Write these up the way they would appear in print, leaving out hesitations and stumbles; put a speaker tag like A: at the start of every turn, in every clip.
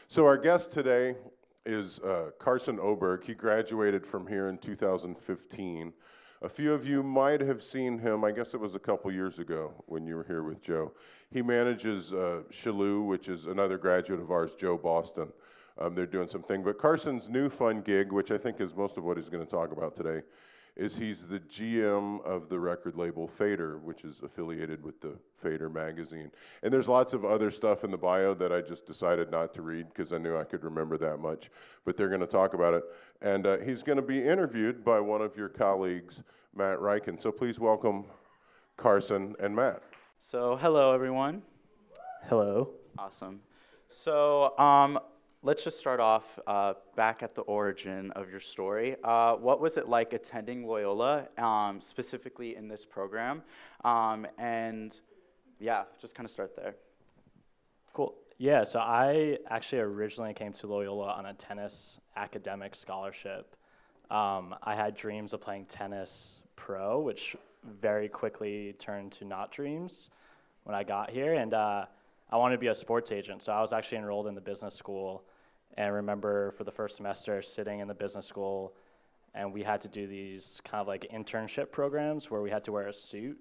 A: So our guest today is Carson Oberg. He graduated from here in 2015. A few of you might have seen him, I guess it was a couple years ago when you were here with Joe. He manages Shalou, which is another graduate of ours, Joe Boston. They're doing something. But Carson's new fun gig, which I think is most of what he's going to talk about today, is he's the GM of the record label Fader, which is affiliated with the Fader magazine. And there's lots of other stuff in the bio that I just decided not to read because I knew I could remember that much. But they're going to talk about it. And he's going to be interviewed by one of your colleagues, Matt Ryken. So please welcome Carson and Matt.
B: So hello, everyone.
C: Hello.
B: Awesome. So let's just start off back at the origin of your story. What was it like attending Loyola, specifically in this program? And yeah, just kind of start there.
C: Cool. Yeah, so I actually originally came to Loyola on a tennis academic scholarship. I had dreams of playing tennis pro, which very quickly turned to not dreams when I got here. And I wanted to be a sports agent, so I was actually enrolled in the business school. And I remember for the first semester sitting in the business school, and we had to do these kind of like internship programs where we had to wear a suit.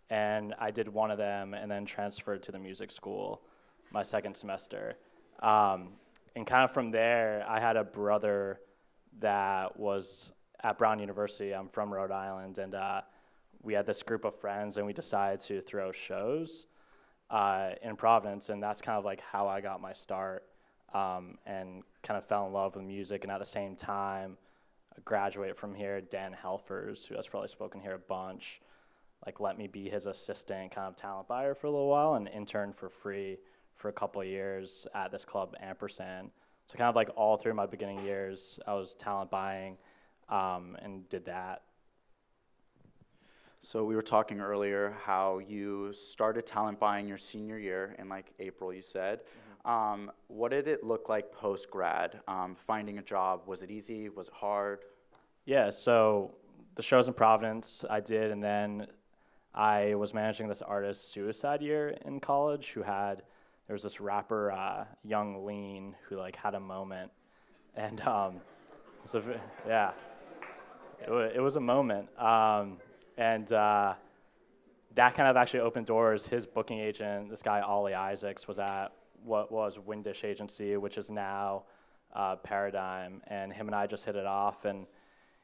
C: And I did one of them and then transferred to the music school my second semester. And kind of from there, I had a brother that was at Brown University. I'm from Rhode Island, and we had this group of friends, and we decided to throw shows in Providence, and that's kind of like how I got my start. And kind of fell in love with music, and at the same time, a graduate from here, Dan Helfers, who has probably spoken here a bunch, like let me be his assistant, kind of talent buyer for a little while, and intern for free for a couple of years at this club, Ampersand. So kind of like all through my beginning years, I was talent buying and did that.
B: So we were talking earlier how you started talent buying your senior year in like April, you said. Mm-hmm. What did it look like post-grad? Finding a job, was it easy? Was it hard?
C: Yeah, so the shows in Providence I did, and then I was managing this artist's suicide year in college there was this rapper, Young Lean, who like had a moment. And so yeah, it was a moment. And that kind of actually opened doors. His booking agent, this guy Ollie Isaacs, was at what was Windish Agency, which is now Paradigm, and him and I just hit it off, and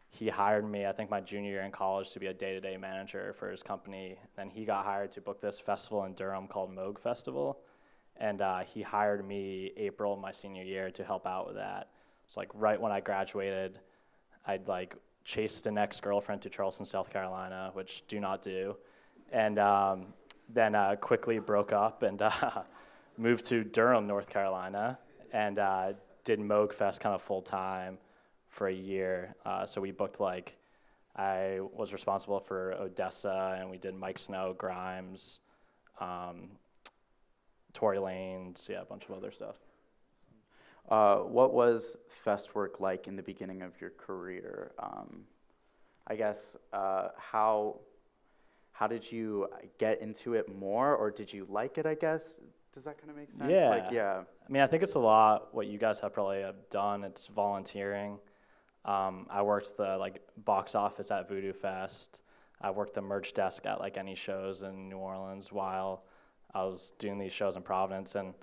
C: he hired me, I think my junior year in college, to be a day-to-day manager for his company. Then he got hired to book this festival in Durham called Moog Festival, and he hired me April of my senior year to help out with that. So like right when I graduated, I'd like chased an ex-girlfriend to Charleston, South Carolina, which do not do, and then quickly broke up and moved to Durham, North Carolina, and did Moog Fest kind of full-time for a year. So we booked I was responsible for Odessa, and we did Mike Snow, Grimes, Tory Lanez, a bunch of other stuff.
B: What was Fest work like in the beginning of your career? I guess how did you get into it more, or did you like it, I guess? Does that kind of make sense?
C: Yeah. I mean, I think it's a lot what you guys have probably done. It's volunteering. I worked the box office at Voodoo Fest. I worked the merch desk at any shows in New Orleans while I was doing these shows in Providence. And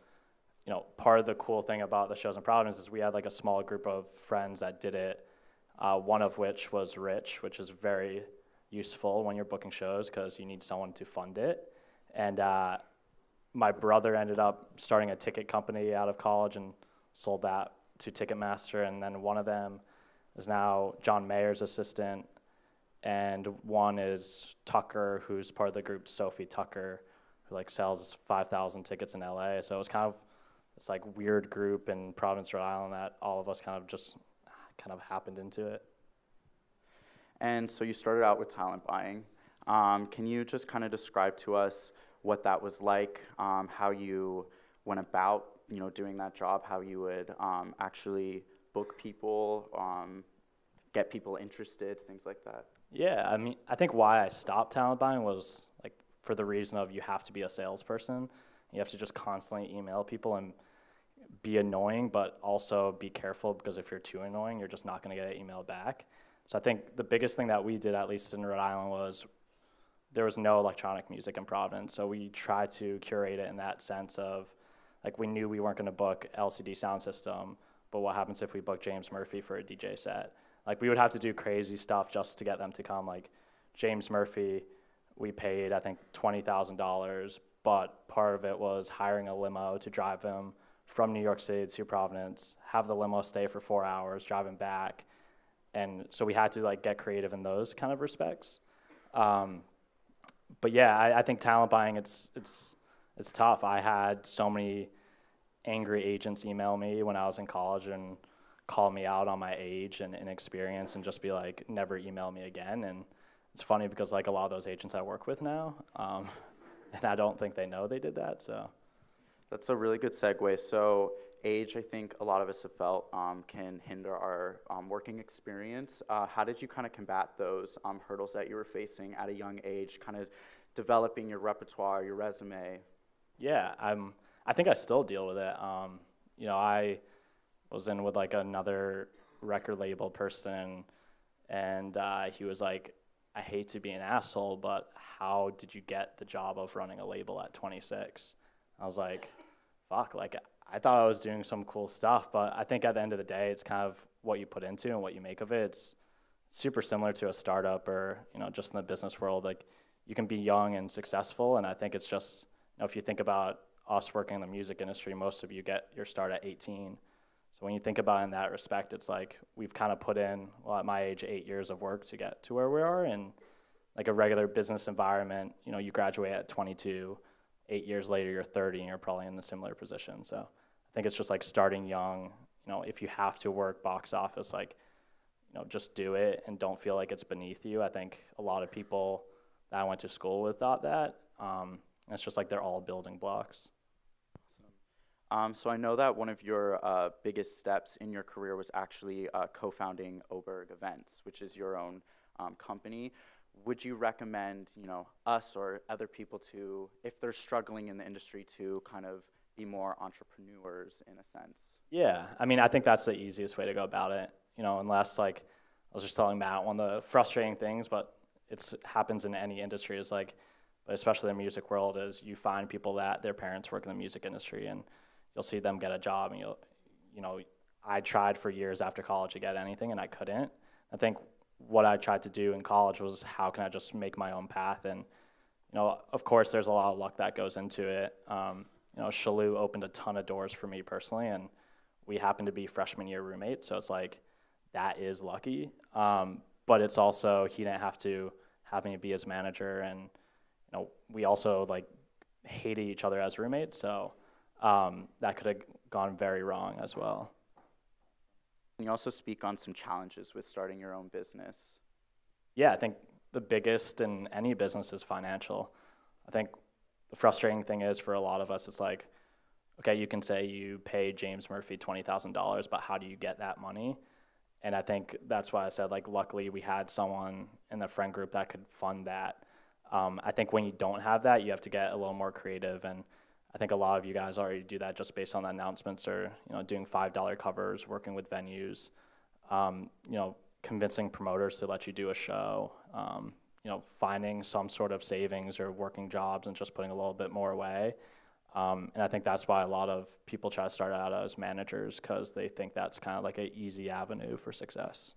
C: part of the cool thing about the shows in Providence is we had a small group of friends that did it. One of which was Rich, which is very useful when you're booking shows because you need someone to fund it. And my brother ended up starting a ticket company out of college and sold that to Ticketmaster. And then one of them is now John Mayer's assistant, and one is Tucker, who's part of the group Sophie Tucker, who sells 5,000 tickets in LA. So it was kind of this weird group in Providence, Rhode Island that all of us kind of happened into it.
B: And so you started out with talent buying. Can you just kind of describe to us what that was like, how you went about, doing that job, how you would actually book people, get people interested, things like that?
C: Yeah, I mean, I think why I stopped talent buying was for the reason of you have to be a salesperson. You have to just constantly email people, and be annoying, but also be careful, because if you're too annoying, you're just not going to get an email back. So I think the biggest thing that we did, at least in Rhode Island, was there was no electronic music in Providence. So we tried to curate it in that sense of, like, we knew we weren't going to book LCD Sound System, but what happens if we book James Murphy for a DJ set? Like, we would have to do crazy stuff just to get them to come. Like, James Murphy, we paid, I think, $20,000, but part of it was hiring a limo to drive him from New York City to Providence, have the limo stay for 4 hours, drive him back. And so we had to, like, get creative in those kind of respects. But yeah, I think talent buying, it's tough. I had so many angry agents email me when I was in college and call me out on my age and inexperience and just be like, never email me again. And it's funny because, like, a lot of those agents I work with now, and I don't think they know they did that. So
B: That's a really good segue. So age, I think a lot of us have felt can hinder our working experience. How did you kind of combat those hurdles that you were facing at a young age, kind of developing your repertoire, your resume?
C: yeah, I think I still deal with it. I was in with, like, another record label person, and he was like, I hate to be an asshole, but how did you get the job of running a label at 26? I was like, fuck, like, I thought I was doing some cool stuff, but I think at the end of the day, it's kind of what you put into and what you make of it. It's super similar to a startup or, just in the business world. Like, you can be young and successful, and I think it's just, if you think about us working in the music industry, most of you get your start at 18. So when you think about it in that respect, it's like we've kind of put in, well, at my age, 8 years of work to get to where we are. And like a regular business environment, you graduate at 22, 8 years later, you're 30, and you're probably in a similar position. So I think it's just like starting young. If you have to work box office, like, just do it and don't feel like it's beneath you. I think a lot of people that I went to school with thought that. It's just like they're all building blocks.
B: So I know that one of your biggest steps in your career was actually co-founding Oberg Events, which is your own company. Would you recommend, us or other people to, if they're struggling in the industry, to kind of be more entrepreneurs in a sense?
C: Yeah, I think that's the easiest way to go about it. Unless, like, I was just telling Matt, one of the frustrating things, but it happens in any industry, is like, but especially the music world, is you find people that their parents work in the music industry, and you'll see them get a job, and I tried for years after college to get anything, and I couldn't. I think what I tried to do in college was, how can I just make my own path? And, of course, there's a lot of luck that goes into it. Shalou opened a ton of doors for me personally, and we happened to be freshman year roommates, so it's like, that is lucky. But it's also, he didn't have to have me be his manager, and, we also, like, hated each other as roommates, so that could have gone very wrong as well.
B: Can you also speak on some challenges with starting your own business?
C: Yeah, I think the biggest in any business is financial. I think the frustrating thing is, for a lot of us, it's like, okay, you can say you pay James Murphy $20,000, but how do you get that money? And I think that's why I said, like, luckily we had someone in the friend group that could fund that. I think when you don't have that, you have to get a little more creative, and I think a lot of you guys already do that just based on the announcements, or doing $5 covers, working with venues, convincing promoters to let you do a show, finding some sort of savings or working jobs and just putting a little bit more away. And I think that's why a lot of people try to start out as managers, because they think that's kind of like an easy avenue for success.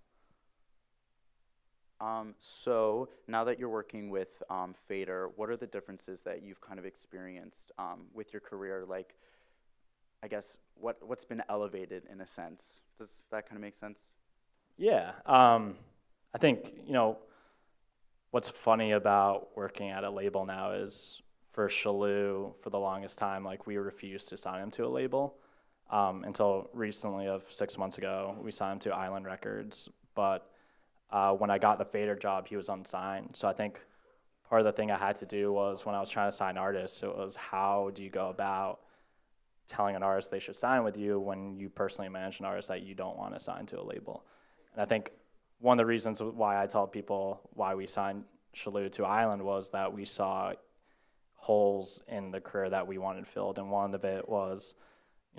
B: So now that you're working with Fader, what are the differences that you've kind of experienced with your career? Like, I guess, what's been elevated in a sense? Does that kind of make sense?
C: Yeah. I think, what's funny about working at a label now is, for Shalou, for the longest time, like, we refused to sign him to a label until recently, of 6 months ago, we signed him to Island Records. But when I got the Fader job, he was unsigned. So I think part of the thing I had to do was, when I was trying to sign artists, it was, how do you go about telling an artist they should sign with you when you personally manage an artist that you don't want to sign to a label? And I think one of the reasons why I tell people why we signed Shalou to Island was that we saw holes in the career that we wanted filled, and one of it was,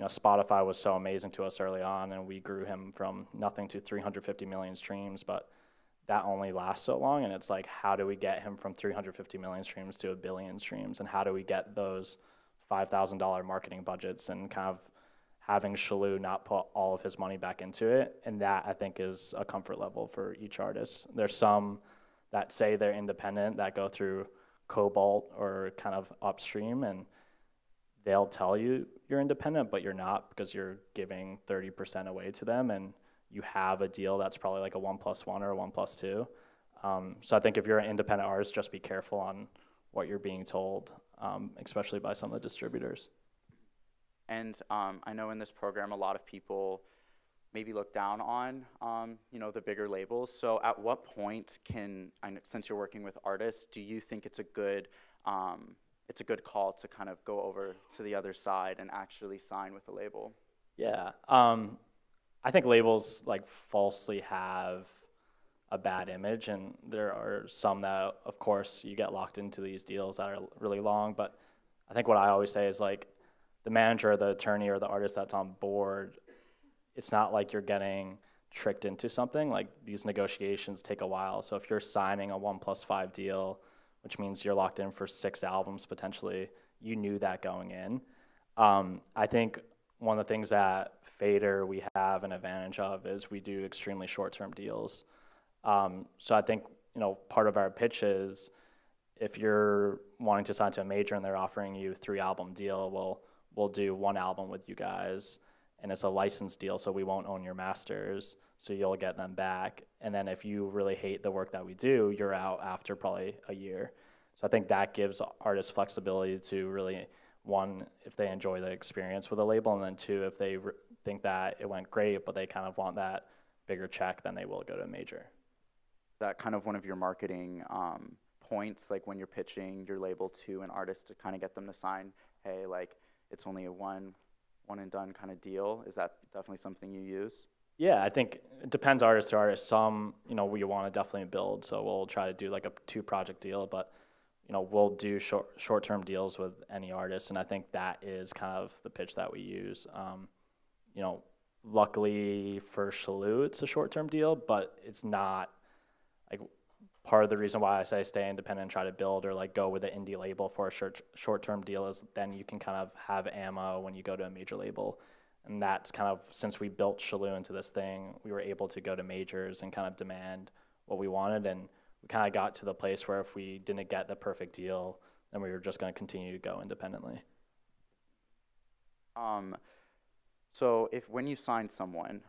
C: Spotify was so amazing to us early on, and we grew him from nothing to 350 million streams, but that only lasts so long, and it's like, how do we get him from 350 million streams to 1 billion streams, and how do we get those $5,000 marketing budgets and kind of having Shalou not put all of his money back into it, and that, I think, is a comfort level for each artist. There's some that say they're independent that go through Cobalt or kind of upstream, and they'll tell you you're independent, but you're not, because you're giving 30% away to them, and you have a deal that's probably like a 1+1 or a 1+2. So I think if you're an independent artist, just be careful on what you're being told, especially by some of the distributors.
B: And I know in this program, a lot of people maybe look down on, the bigger labels. So at what point since you're working with artists, do you think it's a good call to kind of go over to the other side and actually sign with a label?
C: Yeah, I think labels like falsely have a bad image, and there are some that, of course, you get locked into these deals that are really long. But I think what I always say is, like, the manager, or the attorney, or the artist that's on board, it's not like you're getting tricked into something. Like, these negotiations take a while. So if you're signing a 1+5 deal, which means you're locked in for 6 albums potentially, you knew that going in. I think one of the things that Fader we have an advantage of is we do extremely short-term deals. So I think, part of our pitch is, if you're wanting to sign to a major and they're offering you a 3-album deal, we'll do 1 album with you guys, and it's a license deal, so we won't own your masters, so you'll get them back. And then if you really hate the work that we do, you're out after probably a year. So I think that gives artists flexibility to really, 1, if they enjoy the experience with a label, and then 2, if they think that it went great, but they kind of want that bigger check, then they will go to a major.
B: That kind of one of your marketing points, like when you're pitching your label to an artist to kind of get them to sign, hey, like, it's only a one and done kind of deal. Is that definitely something you use? Yeah,
C: I think it depends artist to artist. Some, we want to definitely build, so we'll try to do like a 2-project deal, but we'll do short-term deals with any artist, and I think that is kind of the pitch that we use. Luckily for Shalou, it's a short-term deal, but it's not like part of the reason why I say stay independent and try to build, or like go with an indie label for a short-term deal, is then you can kind of have ammo when you go to a major label. And that's kind of, since we built Shalou into this thing, we were able to go to majors and kind of demand what we wanted. And we kind of got to the place where if we didn't get the perfect deal, then we were just going to continue to go independently.
B: So when you sign someone,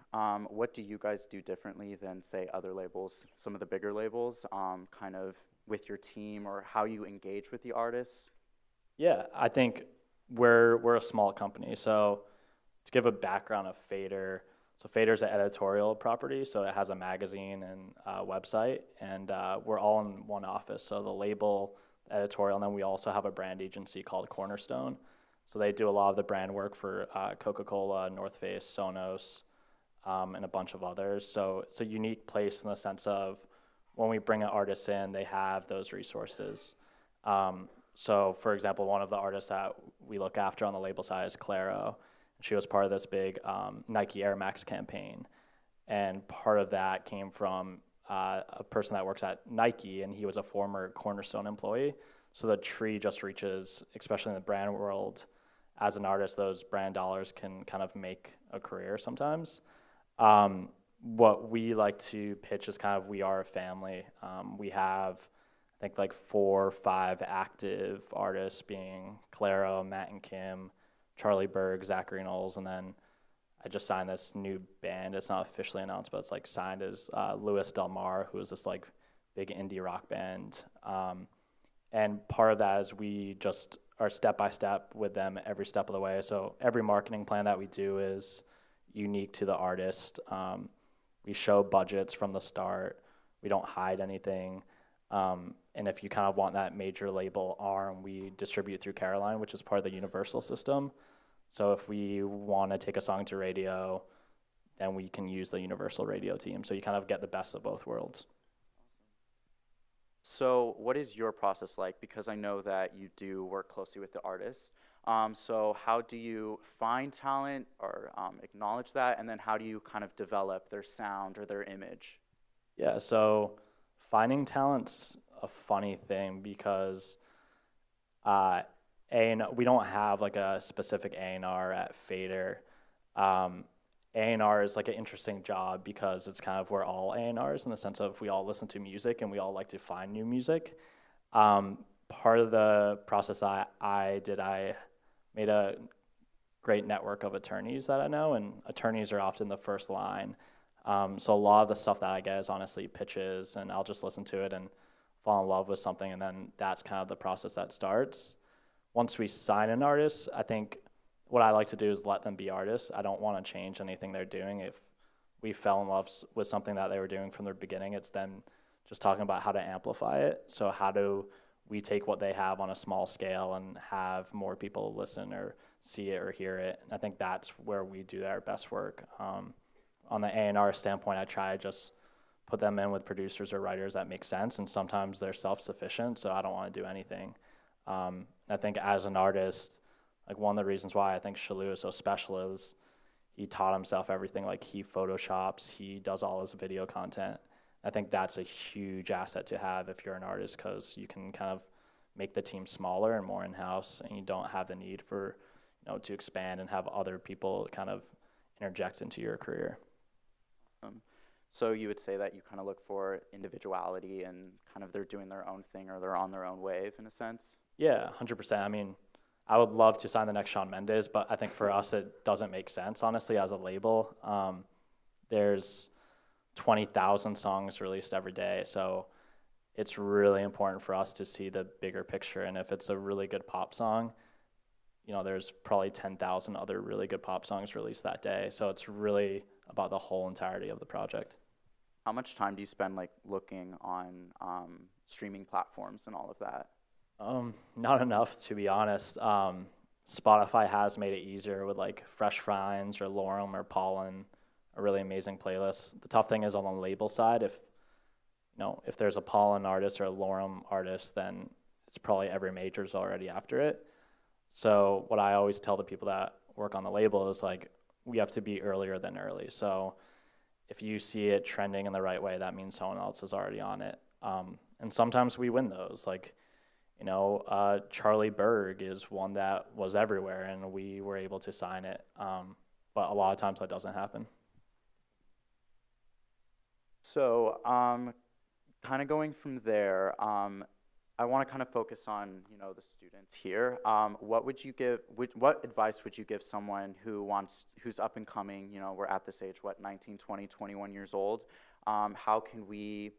B: what do you guys do differently than, say, other labels, some of the bigger labels, kind of with your team, or how you engage with the artists?
C: Yeah, I think we're a small company. So to give a background of Fader, so Fader's an editorial property, so it has a magazine and a website, and we're all in one office. So the label, editorial, and then we also have a brand agency called Cornerstone. So they do a lot of the brand work for Coca-Cola, North Face, Sonos, and a bunch of others. So it's a unique place in the sense of, when we bring an artist in, they have those resources. So for example, one of the artists that we look after on the label side is Claro. She was part of this big Nike Air Max campaign. And part of that came from a person that works at Nike, and he was a former Cornerstone employee. So the tree just reaches, especially in the brand world, as an artist, those brand dollars can kind of make a career sometimes. What we like to pitch is kind of, we are a family. We have, I think, like 4 or 5 active artists, being Claro, Matt and Kim, Charlie Berg, Zachary Knowles, and then I just signed this new band. It's not officially announced, but it's like signed as Louis Del Mar, who is this like big indie rock band. And part of that is we just are step-by-step with them every step of the way. So every marketing plan that we do is unique to the artist. We show budgets from the start. We don't hide anything. And if you kind of want that major label arm, we distribute through Caroline, which is part of the Universal system. So if we want to take a song to radio, then we can use the Universal radio team. So you kind of get the best of both worlds.
B: So what is your process like? Because I know that you do work closely with the artists. So how do you find talent or acknowledge that, and then how do you kind of develop their sound or their image?
C: Yeah, so finding talent's a funny thing because we don't have like a specific A&R at Fader. A&R is like an interesting job because it's kind of we're all A&Rs in the sense of we all listen to music and we all like to find new music. Part of the process I did, I made a great network of attorneys that I know, and attorneys are often the first line. So a lot of the stuff that I get is honestly pitches, and I'll just listen to it and fall in love with something, and then that's kind of the process that starts. Once we sign an artist, I think what I like to do is let them be artists. I don't want to change anything they're doing. If we fell in love with something that they were doing from the beginning, it's then just talking about how to amplify it. So how do we take what they have on a small scale and have more people listen or see it or hear it? And I think that's where we do our best work. On the A&R standpoint, I try to just put them in with producers or writers that make sense, and sometimes they're self-sufficient, so I don't want to do anything. I think as an artist, like one of the reasons why I think Shalou is so special is he taught himself everything. Like he photoshops, he does all his video content. I think that's a huge asset to have if you're an artist, because you can kind of make the team smaller and more in-house, and you don't have the need for, to expand and have other people kind of interject into your career.
B: So you would say that you kind of look for individuality and kind of they're doing their own thing or they're on their own wave in a sense?
C: Yeah, 100%. I mean, I would love to sign the next Shawn Mendes, but I think for us it doesn't make sense, honestly, as a label. There's 20,000 songs released every day, so it's really important for us to see the bigger picture. And if it's a really good pop song, there's probably 10,000 other really good pop songs released that day. So it's really about the whole entirety of the project.
B: How much time do you spend like looking on streaming platforms and all of that?
C: Not enough, to be honest. Spotify has made it easier with like Fresh Finds or Lorem or Pollen, a really amazing playlist. The tough thing is on the label side, if there's a Pollen artist or a Lorem artist, then it's probably every major's already after it. So what I always tell the people that work on the label is like, we have to be earlier than early. So if you see it trending in the right way, that means someone else is already on it. And sometimes we win those. Like, Charlie Berg is one that was everywhere and we were able to sign it. But a lot of times that doesn't happen. So
B: kind of going from there, I want to kind of focus on, the students here. What advice would you give someone who's up and coming, we're at this age, 19, 20, 21 years old? How can we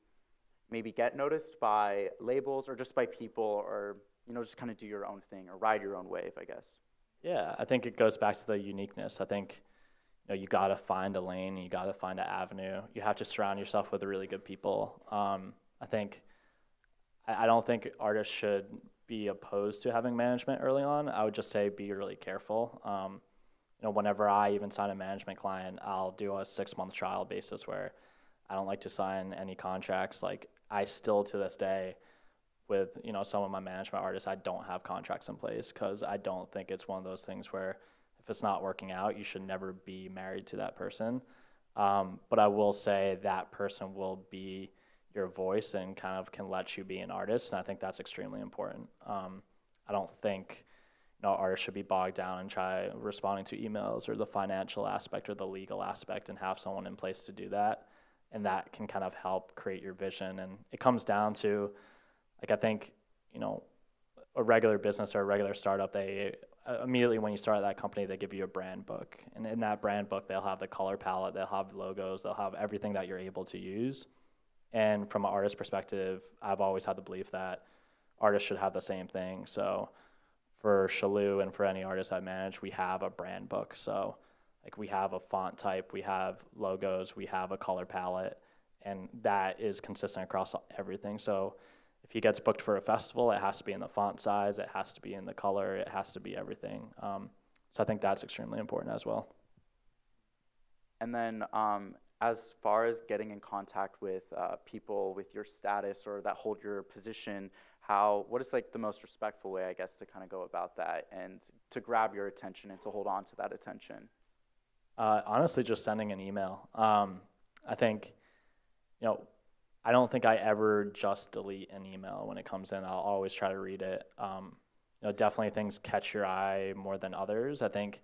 B: maybe get noticed by labels or just by people, or, just kind of do your own thing or ride your own wave, I guess?
C: Yeah, I think it goes back to the uniqueness. I think, you got to find a lane, you got to find an avenue. You have to surround yourself with really good people. I don't think artists should be opposed to having management early on. I would just say be really careful. Whenever I even sign a management client, I'll do a 6-month trial basis where I don't like to sign any contracts. Like I still to this day with, some of my management artists, I don't have contracts in place because I don't think it's one of those things where if it's not working out, you should never be married to that person. But I will say that person will be your voice and kind of can let you be an artist, and I think that's extremely important. I don't think artists should be bogged down and try responding to emails or the financial aspect or the legal aspect and have someone in place to do that, and that can kind of help create your vision. And it comes down to, like, I think a regular business or a regular startup, they immediately when you start that company, they give you a brand book, and in that brand book they'll have the color palette, they'll have logos, they'll have everything that you're able to use. And from an artist perspective, I've always had the belief that artists should have the same thing. So for Shalou and for any artist I manage, we have a brand book. So like we have a font type, we have logos, we have a color palette, and that is consistent across everything. So if he gets booked for a festival, it has to be in the font size, it has to be in the color, it has to be everything. So I think that's extremely important as well.
B: And then as far as getting in contact with people with your status or that hold your position, what is like the most respectful way, I guess, to kind of go about that and to grab your attention and to hold on to that attention?
C: Honestly, just sending an email. I think, I don't think I ever just delete an email when it comes in. I'll always try to read it. Definitely things catch your eye more than others. I think,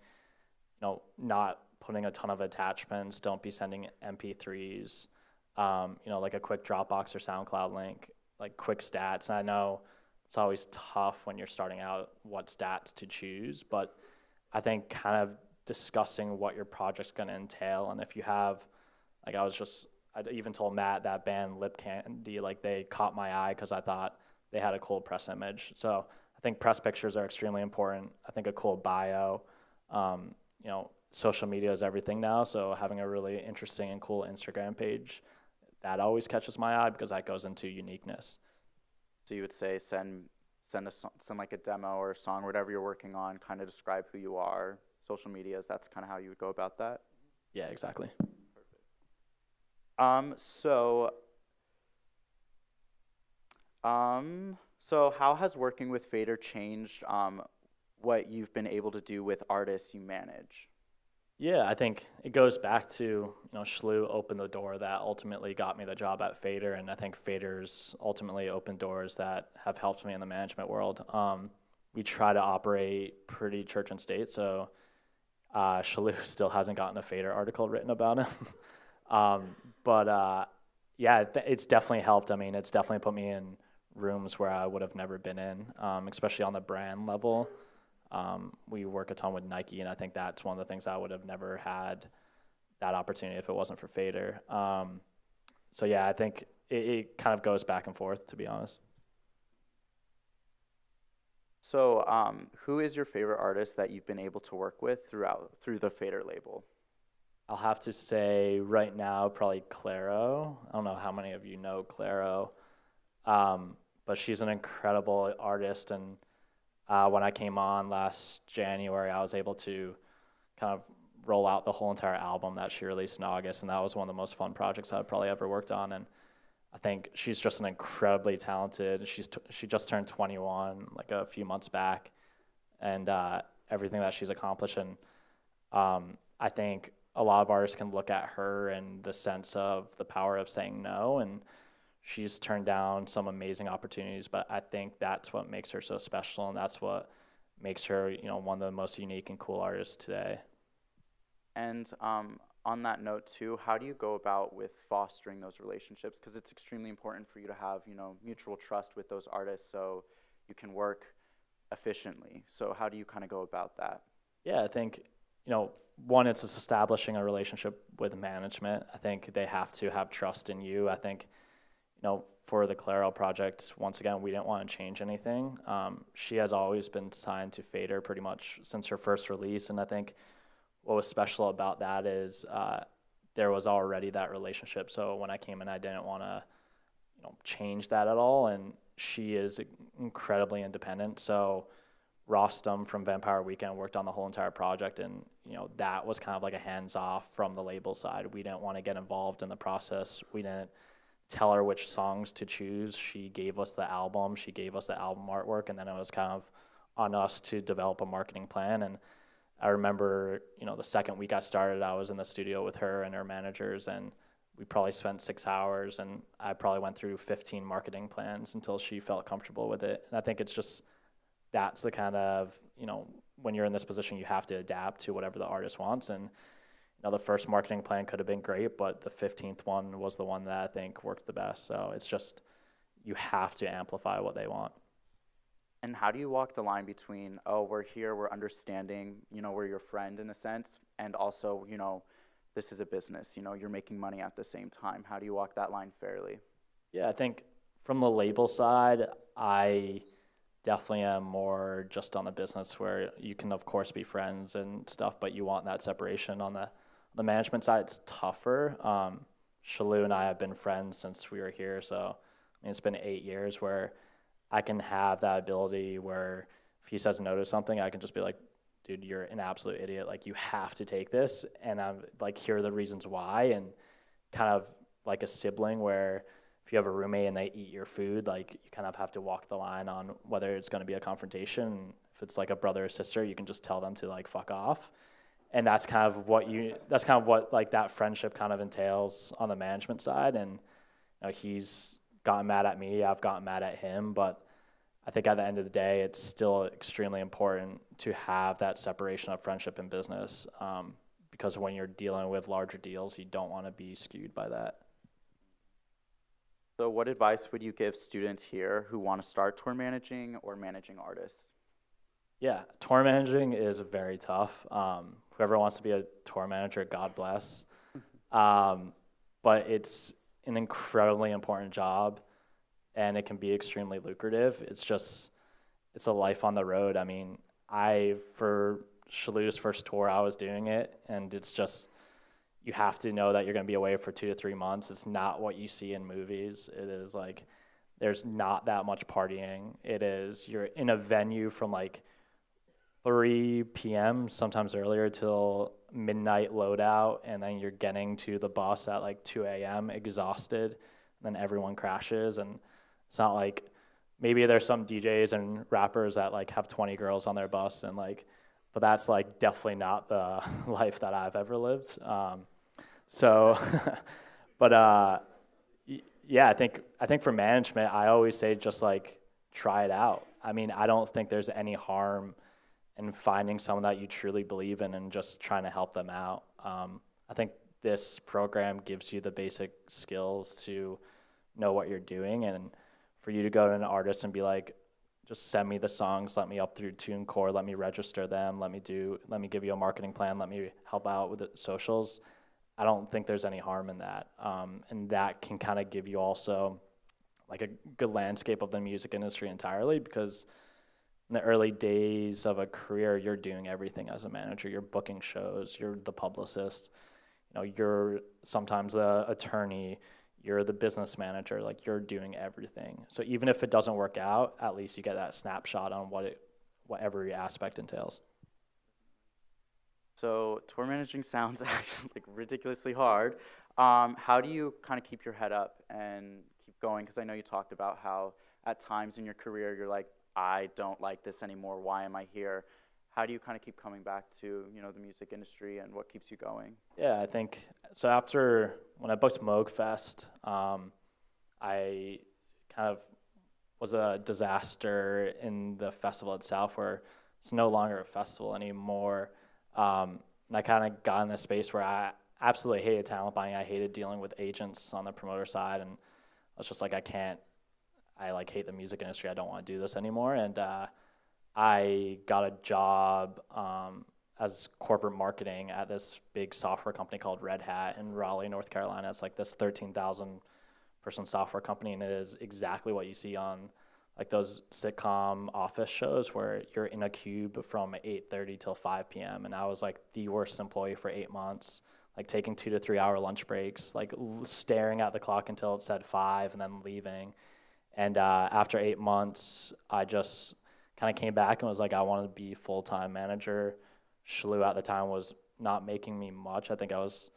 C: not putting a ton of attachments. Don't be sending MP3s. Like a quick Dropbox or SoundCloud link, like quick stats. And I know it's always tough when you're starting out what stats to choose, but I think kind of discussing what your project's going to entail. And if you have, like I even told Matt that band Lip Candy, like they caught my eye because I thought they had a cool press image. So I think press pictures are extremely important. I think a cool bio, social media is everything now. So having a really interesting and cool Instagram page, that always catches my eye because that goes into uniqueness.
B: So you would say send like a demo or a song, whatever you're working on, kind of describe who you are. Social medias, that's kind of how you would go about that?
C: Yeah, exactly.
B: So how has working with Fader changed what you've been able to do with artists you manage?
C: Yeah, I think it goes back to, Shlu opened the door that ultimately got me the job at Fader, and I think Fader's ultimately opened doors that have helped me in the management world. We try to operate pretty church and state, so Shlu still hasn't gotten a Fader article written about him. It's definitely helped. I mean, it's definitely put me in rooms where I would have never been in, especially on the brand level. We work a ton with Nike, and I think that's one of the things I would have never had that opportunity if it wasn't for Fader. I think it kind of goes back and forth, to be honest.
B: So who is your favorite artist that you've been able to work with through the Fader label?
C: I'll have to say right now probably Claro. I don't know how many of you know Claro, but she's an incredible artist, and when I came on last January, I was able to kind of roll out the whole entire album that she released in August, and that was one of the most fun projects I've probably ever worked on. And I think she's just an incredibly talented. She just turned 21 like a few months back, and everything that she's accomplished. And I think a lot of artists can look at her in the sense of the power of saying no, and she's turned down some amazing opportunities, but I think that's what makes her so special, and that's what makes her, one of the most unique and cool artists today.
B: And on that note too, how do you go about with fostering those relationships? Because it's extremely important for you to have, mutual trust with those artists so you can work efficiently. So how do you kind of go about that?
C: Yeah, I think, one, it's just establishing a relationship with management. I think they have to have trust in you. I think, for the Claro project, once again, we didn't want to change anything. She has always been signed to Fader pretty much since her first release, and I think what was special about that is there was already that relationship. So when I came in, I didn't want to, change that at all, and she is incredibly independent. So Rostam from Vampire Weekend worked on the whole entire project, and that was kind of like a hands-off from the label side. We didn't want to get involved in the process. We didn't tell her which songs to choose. She gave us the album. She gave us the album artwork, and then it was kind of on us to develop a marketing plan. And I remember, the second week I started, I was in the studio with her and her managers, and we probably spent 6 hours, and I probably went through 15 marketing plans until she felt comfortable with it. And I think it's just, that's the kind of, when you're in this position, you have to adapt to whatever the artist wants. And the first marketing plan could have been great, but the 15th one was the one that I think worked the best. So it's just, you have to amplify what they want.
B: And how do you walk the line between, we're here, we're understanding, we're your friend in a sense, and also, this is a business, you're making money at the same time. How do you walk that line fairly?
C: Yeah, I think from the label side, I definitely am more just on the business where you can, of course, be friends and stuff, but you want that separation. On the management side, it's tougher. Shalu and I have been friends since we were here, so it's been 8 years where I can have that ability where if he says no to something, I can just be like, dude, you're an absolute idiot. Like, you have to take this. And I'm like, here are the reasons why. And kind of like a sibling where if you have a roommate and they eat your food, like you kind of have to walk the line on whether it's going to be a confrontation. If it's like a brother or sister, you can just tell them to like fuck off. And that's kind of what like that friendship kind of entails on the management side. And you know, he's gotten mad at me, I've gotten mad at him, but I think at the end of the day, it's still extremely important to have that separation of friendship and business, because when you're dealing with larger deals, you don't want to be skewed by that.
B: So what advice would you give students here who want to start tour managing or managing artists?
C: Yeah, tour managing is very tough. Whoever wants to be a tour manager, God bless. But it's an incredibly important job, and it can be extremely lucrative. It's a life on the road. I mean, for Shalu's first tour, I was doing it, and it's just, you have to know that you're going to be away for 2 to 3 months. It's not what you see in movies. It is like, there's not that much partying. You're in a venue from like 3 p.m., sometimes earlier, till midnight loadout, and then you're getting to the bus at like 2 a.m. exhausted, and then everyone crashes. And it's not like, maybe there's some DJs and rappers that like have 20 girls on their bus, and like, but that's like definitely not the life that I've ever lived. Yeah, I think for management, I always say just like try it out. I mean, I don't think there's any harm in finding someone that you truly believe in and just trying to help them out. I think this program gives you the basic skills to know what you're doing, and for you to go to an artist and be like, just send me the songs, let me up through TuneCore, let me register them, let me give you a marketing plan, let me help out with the socials. I don't think there's any harm in that. And that can kind of give you also like a good landscape of the music industry entirely, because in the early days of a career, you're doing everything as a manager. You're booking shows, you're the publicist, you know, you're sometimes the attorney, you're the business manager, like you're doing everything. So even if it doesn't work out, at least you get that snapshot on what every aspect entails.
B: So tour managing sounds actually like ridiculously hard. How do you kind of keep your head up and keep going? Because I know you talked about how at times in your career you're like, I don't like this anymore. Why am I here? How do you kind of keep coming back to, you know, the music industry, and what keeps you going?
C: Yeah, I think so. After when I booked Moogfest, I kind of was a disaster in the festival itself, where it's no longer a festival anymore. And I kind of got in this space where I absolutely hated talent buying. I hated dealing with agents on the promoter side, and I was just like, I like hate the music industry. I don't want to do this anymore. And I got a job as corporate marketing at this big software company called Red Hat in Raleigh, North Carolina. It's like this 13,000 person software company, and it is exactly what you see on like those sitcom office shows where you're in a cube from 8:30 till 5 p.m. And I was like the worst employee for 8 months, like taking 2 to 3 hour lunch breaks, like staring at the clock until it said 5 and then leaving. And after 8 months, I just kind of came back and was like, I want to be full-time manager. Shalu at the time was not making me much. I think I was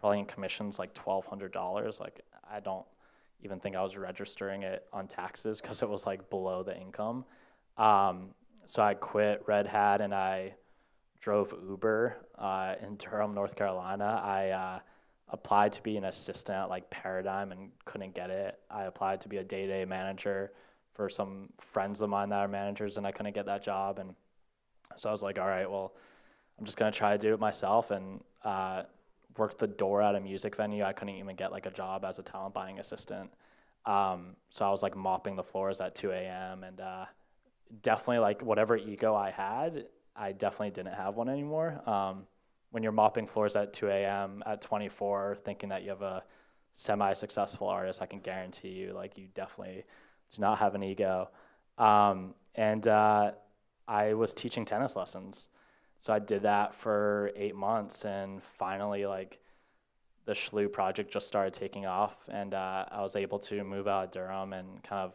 C: probably in commissions like $1,200. Like, I don't even think I was registering it on taxes because it was like below the income. So I quit Red Hat and I drove Uber in Durham, North Carolina. I applied to be an assistant at like Paradigm and couldn't get it. I applied to be a day-to-day manager for some friends of mine that are managers, and I couldn't get that job. And so I was like, all right, well, I'm just gonna try to do it myself, and worked the door at a music venue. I couldn't even get like a job as a talent buying assistant. So I was like mopping the floors at 2 a.m. and definitely like whatever ego I had, I definitely didn't have one anymore. When you're mopping floors at 2 a.m. at 24, thinking that you have a semi-successful artist, I can guarantee you, like, you definitely do not have an ego. And I was teaching tennis lessons. So I did that for 8 months, and finally, like, the Shalu project just started taking off, and I was able to move out of Durham and kind of,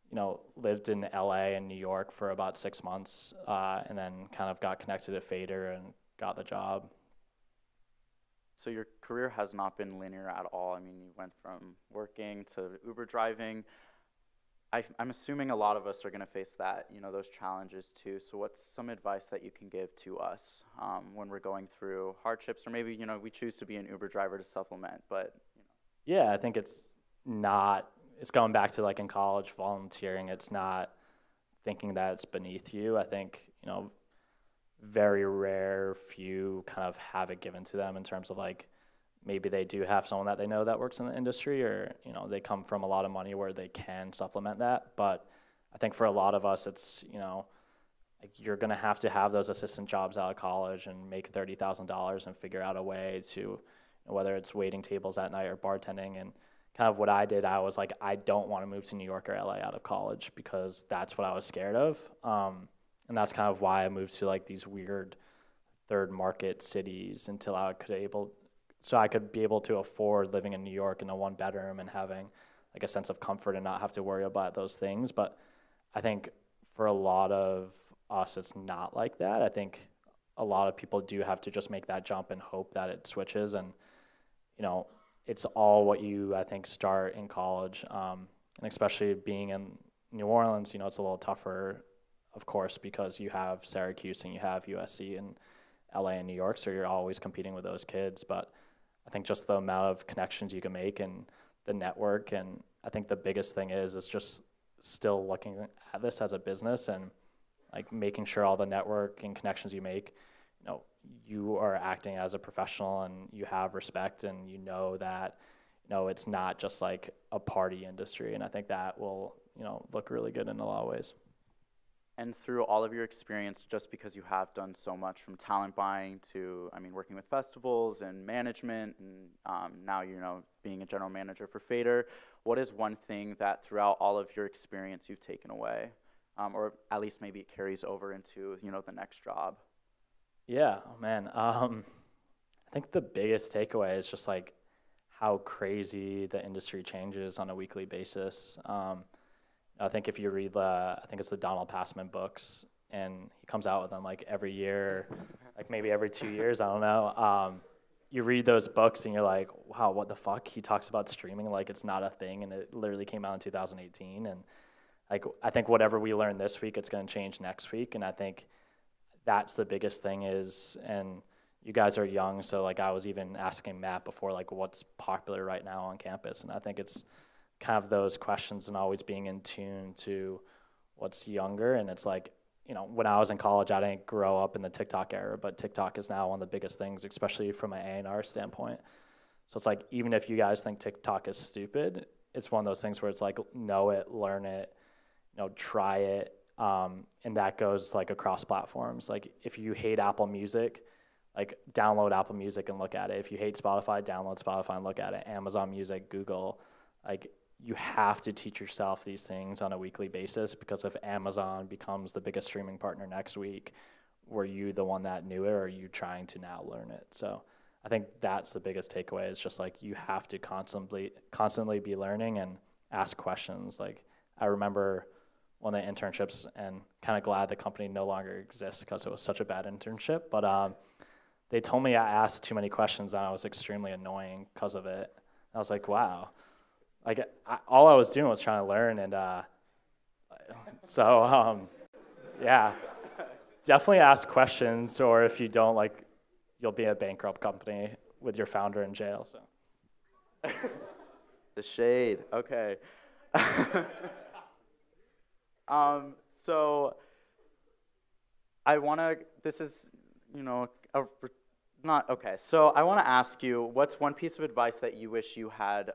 C: you know, lived in LA and New York for about 6 months, and then kind of got connected to Fader and got the job.
B: So your career has not been linear at all. I mean, you went from working to Uber driving. I'm assuming a lot of us are going to face that, those challenges too. So what's some advice that you can give to us when we're going through hardships, or maybe, we choose to be an Uber driver to supplement, but,
C: Yeah, I think it's going back to like in college, volunteering. It's not thinking that it's beneath you. I think, very rare few kind of have it given to them in terms of like, maybe they do have someone that they know that works in the industry, or, they come from a lot of money where they can supplement that. But I think for a lot of us, it's, like you're going to have those assistant jobs out of college and make $30,000 and figure out a way to, whether it's waiting tables at night or bartending. And kind of what I did, I was like, I don't want to move to New York or LA out of college because that's what I was scared of. And that's kind of why I moved to like these weird third market cities until I could be able to afford living in New York in a one bedroom and having like a sense of comfort and not have to worry about those things. But I think for a lot of us, it's not like that. I think a lot of people do have to just make that jump and hope that it switches. And, it's all what you, I think, start in college. And especially being in New Orleans, it's a little tougher, of course, because you have Syracuse and you have USC and LA and New York. So you're always competing with those kids. But I think just the amount of connections you can make and the network, and I think the biggest thing is just still looking at this as a business and like making sure all the network and connections you make, you are acting as a professional and you have respect and that, it's not just like a party industry. And I think that will, look really good in a lot of ways.
B: And through all of your experience, just because you have done so much from talent buying to, working with festivals and management, and now, being a general manager for Fader, what is one thing that throughout all of your experience you've taken away? Or at least maybe it carries over into, the next job?
C: Yeah, oh man. I think the biggest takeaway is just like how crazy the industry changes on a weekly basis. I think if you read I think it's the Donald Passman books, and he comes out with them like every year, like maybe every 2 years, I don't know. You read those books and you're like, wow, what the fuck? He talks about streaming like it's not a thing, and it literally came out in 2018. And like, I think whatever we learn this week, it's going to change next week. And I think that's the biggest thing is, and you guys are young, so like I was even asking Matt before, like what's popular right now on campus. And I think it's kind of those questions and always being in tune to what's younger. And it's like, when I was in college, I didn't grow up in the TikTok era, but TikTok is now one of the biggest things, especially from an A&R standpoint. So it's like, even if you guys think TikTok is stupid, it's one of those things where it's like, know it, learn it, try it. And that goes like across platforms. Like if you hate Apple Music, like download Apple Music and look at it. If you hate Spotify, download Spotify and look at it. Amazon Music, Google, like you have to teach yourself these things on a weekly basis, because if Amazon becomes the biggest streaming partner next week, were you the one that knew it, or are you trying to now learn it? So I think that's the biggest takeaway, is just like you have to constantly be learning and ask questions. Like I remember one of the internships, and kind of glad the company no longer exists because it was such a bad internship, but they told me I asked too many questions and I was extremely annoying because of it. I was like, wow. Like all I was doing was trying to learn, and yeah, definitely ask questions, or if you don't, like, you'll be a bankrupt company with your founder in jail. So
B: the shade, okay. So I want to. This is, not okay. So I want to ask you, what's one piece of advice that you wish you had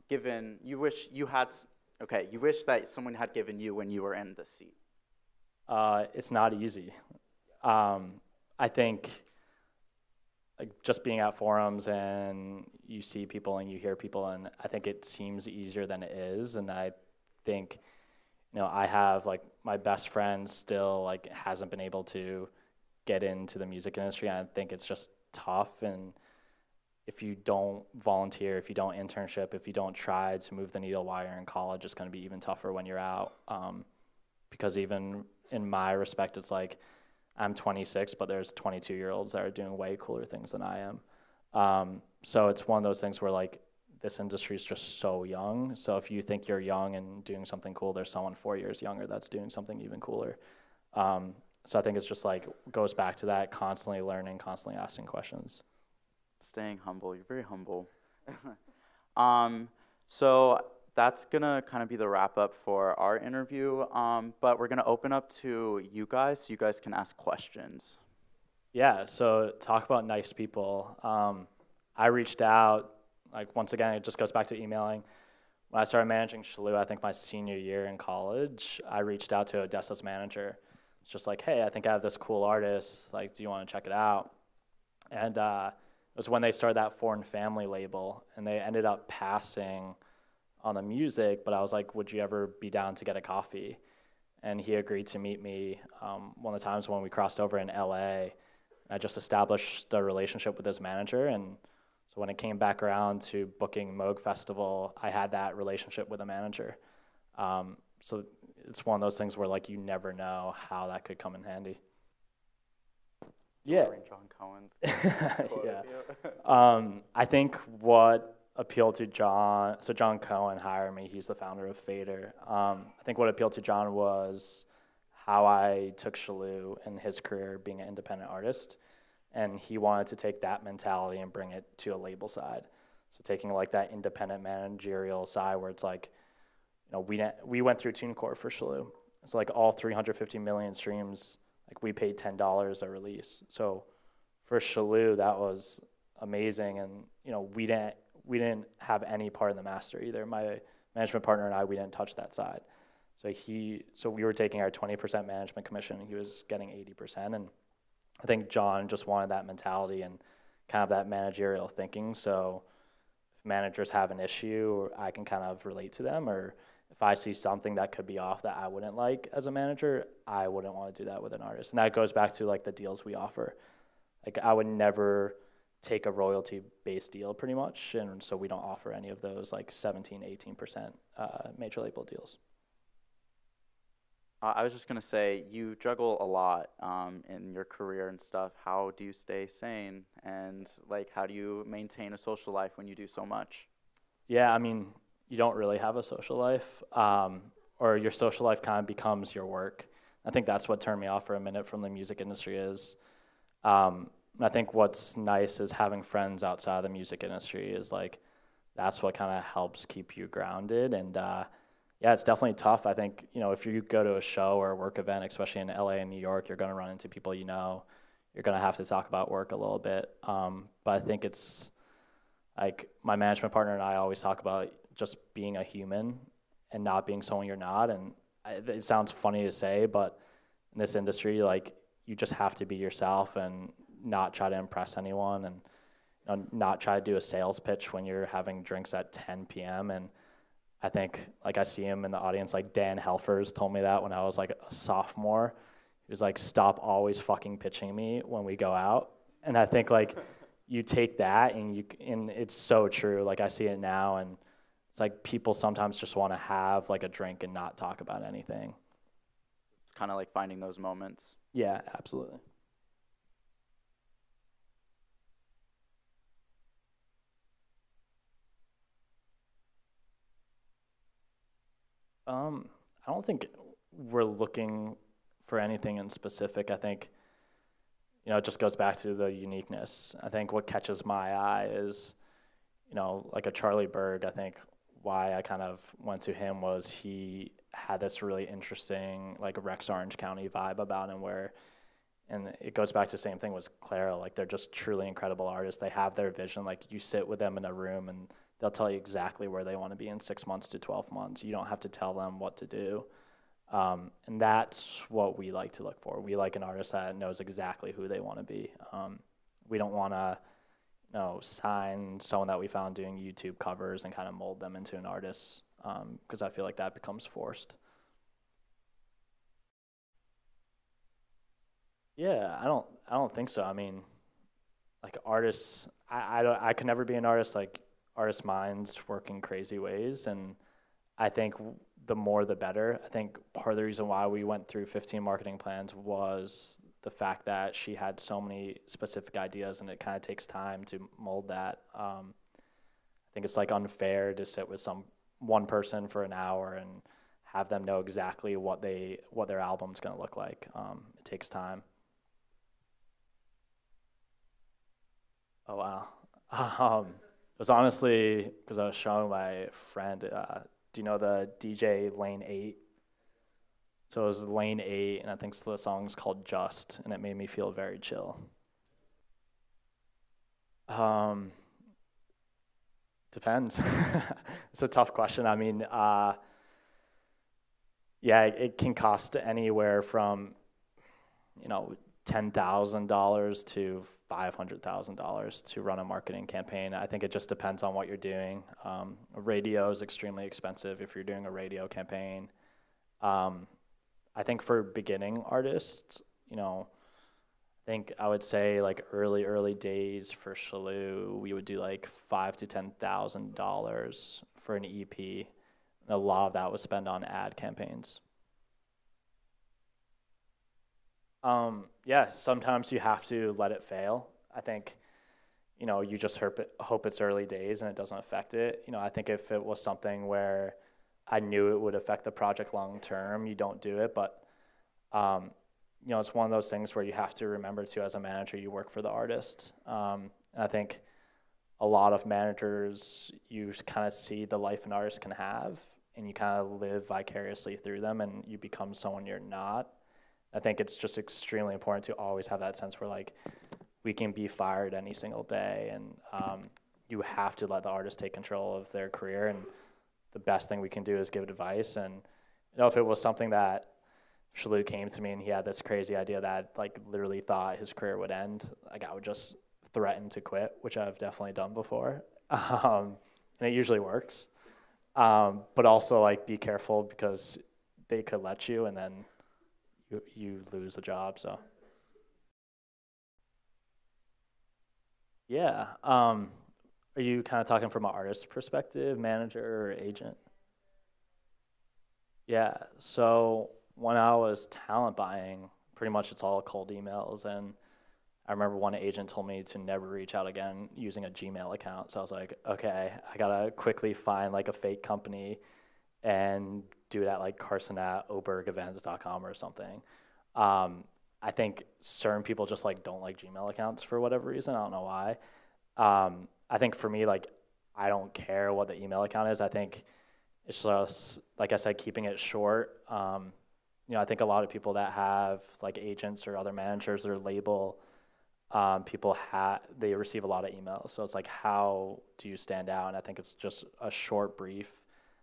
B: given? You wish that someone had given you when you were in the seat.
C: It's not easy. I think like just being at forums and you see people and you hear people, and I think it seems easier than it is. And I think, I have like my best friend still like hasn't been able to get into the music industry. I think it's just tough, and if you don't volunteer, if you don't internship, if you don't try to move the needle while you're in college, it's going to be even tougher when you're out. Because even in my respect, it's like I'm 26, but there's 22-year-olds that are doing way cooler things than I am. So it's one of those things where like this industry is just so young. So if you think you're young and doing something cool, there's someone 4 years younger that's doing something even cooler. So I think it's just like goes back to that constantly learning, constantly asking questions.
B: Staying humble. You're very humble. So that's gonna kind of be the wrap up for our interview. But we're gonna open up to you guys so you guys can ask questions.
C: Yeah, so talk about nice people. I reached out, like once again, it just goes back to emailing. When I started managing Shalou, I think my senior year in college, I reached out to Odessa's manager. It's just like, hey, I think I have this cool artist. Like, do you want to check it out? And it was when they started that Foreign Family label, and they ended up passing on the music, but I was like, would you ever be down to get a coffee? And he agreed to meet me one of the times when we crossed over in LA. I just established a relationship with his manager, and so when it came back around to booking Moog Festival, I had that relationship with a manager. So it's one of those things where like you never know how that could come in handy. Yeah.
B: John Cohen's.
C: Yeah. I think what appealed to John, so John Cohen hired me. He's the founder of Fader. I think what appealed to John was how I took Shalou in his career being an independent artist, and he wanted to take that mentality and bring it to a label side. So taking like that independent managerial side where it's like, you know, we went through TuneCore for Shalou. It's like all 350 million streams, like we paid $10 a release. So for Shalou, that was amazing, and you know, we didn't have any part in the master either. My management partner and I, we didn't touch that side. So we were taking our 20% management commission, and he was getting 80%. And I think John just wanted that mentality and kind of that managerial thinking. So if managers have an issue, I can kind of relate to them, or if I see something that could be off that I wouldn't like as a manager, I wouldn't want to do that with an artist. And that goes back to like the deals we offer. Like I would never take a royalty-based deal pretty much, and so we don't offer any of those like 17, 18% major label deals.
B: I was just gonna say, you juggle a lot in your career and stuff. How do you stay sane, and like how do you maintain a social life when you do so much?
C: Yeah, I mean, you don't really have a social life, or your social life kind of becomes your work. I think that's what turned me off for a minute from the music industry is, I think what's nice is having friends outside of the music industry is like, that's what kind of helps keep you grounded. And yeah, it's definitely tough. I think, you know, if you go to a show or a work event, especially in LA and New York, you're going to run into people you know. You're going to have to talk about work a little bit. But I think it's like my management partner and I always talk about just being a human and not being someone you're not. And it sounds funny to say, but in this industry, like you just have to be yourself and not try to impress anyone, and you know, not try to do a sales pitch when you're having drinks at 10 p.m. And I think, like, I see him in the audience, like Dan Helfers told me that when I was like a sophomore. He was like, stop always fucking pitching me when we go out. And I think like you take that and it's so true. Like I see it now, and it's like people sometimes just want to have like a drink and not talk about anything.
B: It's kind of like finding those moments.
C: Yeah, absolutely. I don't think we're looking for anything in specific. I think, you know, it just goes back to the uniqueness. I think what catches my eye is, you know, like a Charlie Berg. I think why I kind of went to him was he had this really interesting, like, Rex Orange County vibe about him where, and it goes back to the same thing with Clara. Like, they're just truly incredible artists. They have their vision. Like, you sit with them in a room and they'll tell you exactly where they want to be in 6 months to 12 months. You don't have to tell them what to do. And that's what we like to look for. We like an artist that knows exactly who they want to be. We don't want to, you know, sign someone that we found doing YouTube covers and kind of mold them into an artist, because I feel like that becomes forced. Yeah, I don't think so. I mean, like artists, I could never be an artist. Like, artist minds work in crazy ways, and I think the more the better. I think part of the reason why we went through 15 marketing plans was the fact that she had so many specific ideas, and it kind of takes time to mold that. I think it's like unfair to sit with one person for an hour and have them know exactly what their album's going to look like. It takes time. Oh wow. It was honestly because I was showing my friend. Do you know the DJ Lane 8? So it was Lane 8, and I think the song's called Just, and it made me feel very chill. Depends. It's a tough question. I mean, yeah, it can cost anywhere from, $10,000 to $500,000 to run a marketing campaign. I think it just depends on what you're doing. Radio is extremely expensive if you're doing a radio campaign. I think for beginning artists, I think I would say like early days for Shalou, we would do like $5,000 to $10,000 for an EP. And a lot of that was spent on ad campaigns. Yeah, sometimes you have to let it fail. I think, you just hope it's early days and it doesn't affect it. I think if it was something where I knew it would affect the project long term, you don't do it. But, it's one of those things where you have to remember too, as a manager, you work for the artist. And I think a lot of managers, you kind of see the life an artist can have, and you kind of live vicariously through them, and you become someone you're not. I think it's just extremely important to always have that sense where like we can be fired any single day, and you have to let the artist take control of their career. And the best thing we can do is give advice. And if it was something that Shalou came to me and he had this crazy idea that like literally thought his career would end, like I would just threaten to quit, which I've definitely done before, and it usually works. But also like be careful because they could let you, and then you lose a job. So yeah. Are you kind of talking from an artist perspective, manager or agent? Yeah. So when I was talent buying, pretty much it's all cold emails. And I remember one agent told me to never reach out again using a Gmail account. So I was like, okay, I gotta quickly find like a fake company and do it at like Carson at obergevents.com or something. I think certain people just like don't like Gmail accounts for whatever reason. I don't know why. I think for me, like, I don't care what the email account is. I think it's just, like I said, keeping it short. I think a lot of people that have like agents or other managers or label people, they receive a lot of emails. So it's like, how do you stand out? And I think it's just a short brief.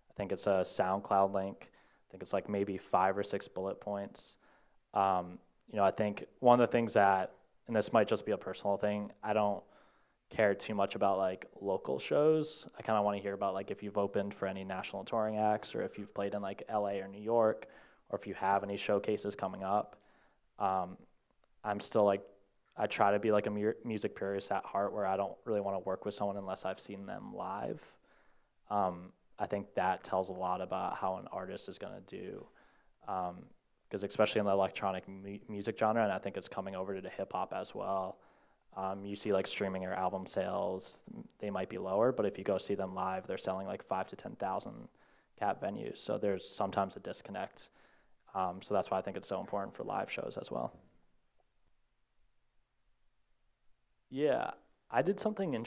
C: I think it's a SoundCloud link. I think it's like maybe 5 or 6 bullet points. I think one of the things that, and this might just be a personal thing, I don't care too much about like local shows. I kind of want to hear about like if you've opened for any national touring acts, or if you've played in like LA or New York, or if you have any showcases coming up. I'm still like, I try to be like a music purist at heart, where I don't really want to work with someone unless I've seen them live. I think that tells a lot about how an artist is going to do. Because especially in the electronic music genre, and I think it's coming over to hip hop as well. You see like streaming or album sales, they might be lower, but if you go see them live, they're selling like 5,000 to 10,000 cap venues. So there's sometimes a disconnect. So that's why I think it's so important for live shows as well. Yeah, I did something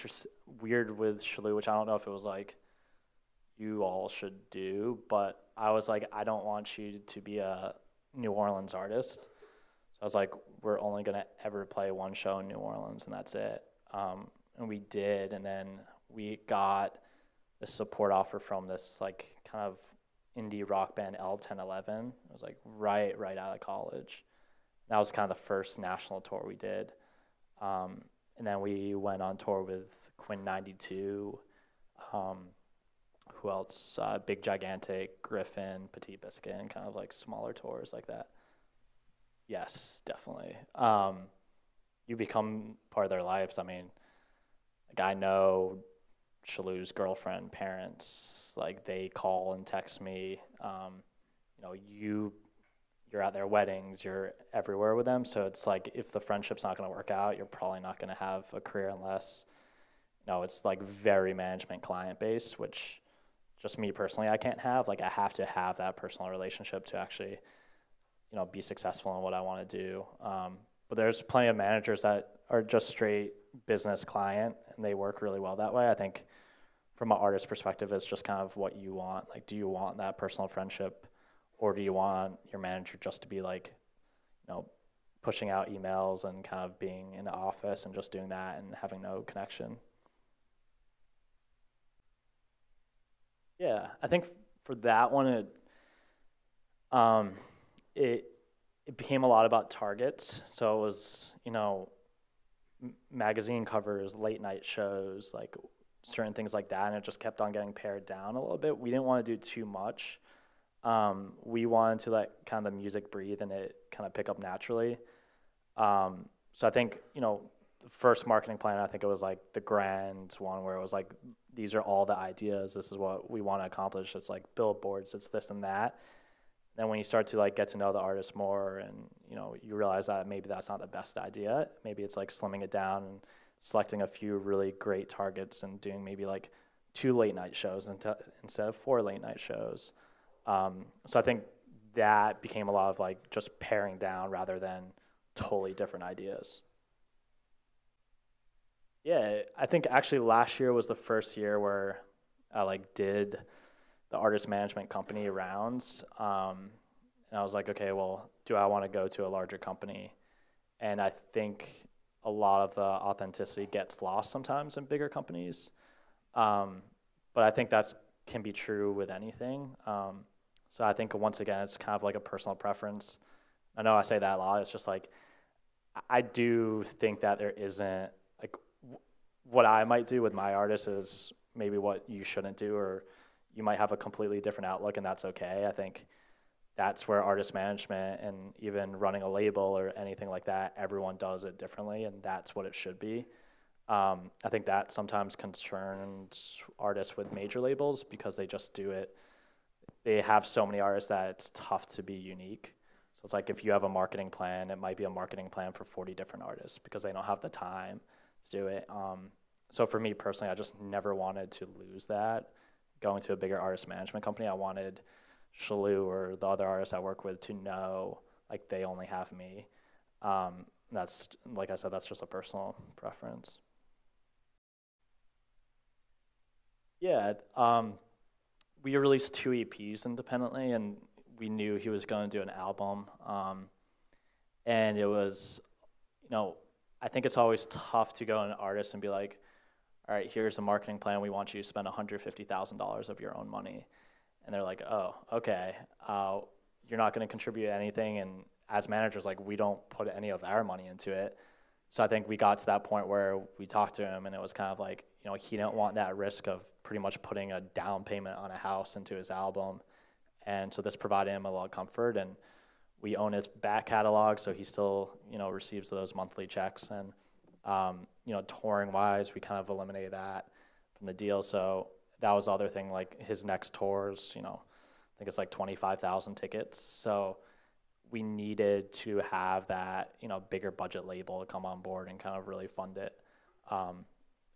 C: weird with Shalou, which I don't know if it was like you all should do, but I was like, I don't want you to be a New Orleans artist. So I was like, we're only gonna ever play one show in New Orleans, and that's it. And we did, and then we got a support offer from this like kind of indie rock band L1011. It was like right out of college. That was kind of the first national tour we did. And then we went on tour with Quinn 92. Who else? Big Gigantic, Griffin, Petit Biscuit, and kind of like smaller tours like that. Yes, definitely. You become part of their lives. I mean, like I know Shalou's girlfriend, parents, like they call and text me. you're at their weddings, you're everywhere with them. So it's like, if the friendship's not going to work out, you're probably not going to have a career unless, it's like very management client based, which just me personally, I can't have. Like, I have to have that personal relationship to actually, be successful in what I want to do. But there's plenty of managers that are just straight business client, and they work really well that way. I think from an artist perspective, it's just kind of what you want. Like, do you want that personal friendship, or do you want your manager just to be like, pushing out emails and kind of being in the office and just doing that and having no connection? Yeah, I think for that one, it became a lot about targets. So it was, magazine covers, late night shows, like certain things like that, and it just kept on getting pared down a little bit. We didn't want to do too much. We wanted to let kind of the music breathe and it kind of pick up naturally. So I think, the first marketing plan, I think it was like the grand one where it was like, these are all the ideas. This is what we want to accomplish. It's like billboards, it's this and that. Then when you start to like get to know the artist more, and you realize that maybe that's not the best idea. Maybe it's like slimming it down and selecting a few really great targets and doing maybe like 2 late night shows instead of 4 late night shows. So I think that became a lot of like just paring down rather than totally different ideas. Yeah, I think actually last year was the first year where I like did the artist management company rounds. And I was like, okay, well, do I want to go to a larger company? And I think a lot of the authenticity gets lost sometimes in bigger companies. But I think that can be true with anything. So I think once again, it's kind of like a personal preference. I know I say that a lot. It's just like, I do think that there isn't, like, what I might do with my artists is maybe what you shouldn't do, or you might have a completely different outlook, and that's okay. I think that's where artist management and even running a label or anything like that, everyone does it differently, and that's what it should be. I think that sometimes concerns artists with major labels because they just do it. They have so many artists that it's tough to be unique. So it's like if you have a marketing plan, it might be a marketing plan for 40 different artists because they don't have the time to do it. So for me personally, I just never wanted to lose that. Going to a bigger artist management company, I wanted Shalou or the other artists I work with to know like they only have me. That's, like I said, that's just a personal preference. Yeah, we released 2 EPs independently, and we knew he was going to do an album. And it was, I think it's always tough to go to an artist and be like, all right, here's a marketing plan. We want you to spend $150,000 of your own money. And they're like, oh, okay. You're not going to contribute anything. And as managers, like, we don't put any of our money into it. So I think we got to that point where we talked to him, and it was kind of like, he didn't want that risk of pretty much putting a down payment on a house into his album. And so this provided him a lot of comfort, and we own his back catalog, so he still, receives those monthly checks. And, touring wise, we kind of eliminated that from the deal. So that was the other thing, like his next tours, I think it's like 25,000 tickets. So we needed to have that, bigger budget label to come on board and kind of really fund it.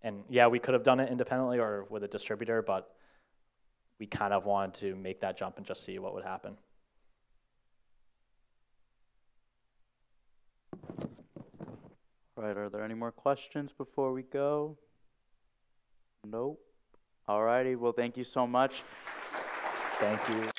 C: And yeah, we could have done it independently or with a distributor, but we kind of wanted to make that jump and just see what would happen.
B: All right, are there any more questions before we go? Nope. All righty, well, thank you so much.
C: Thank you.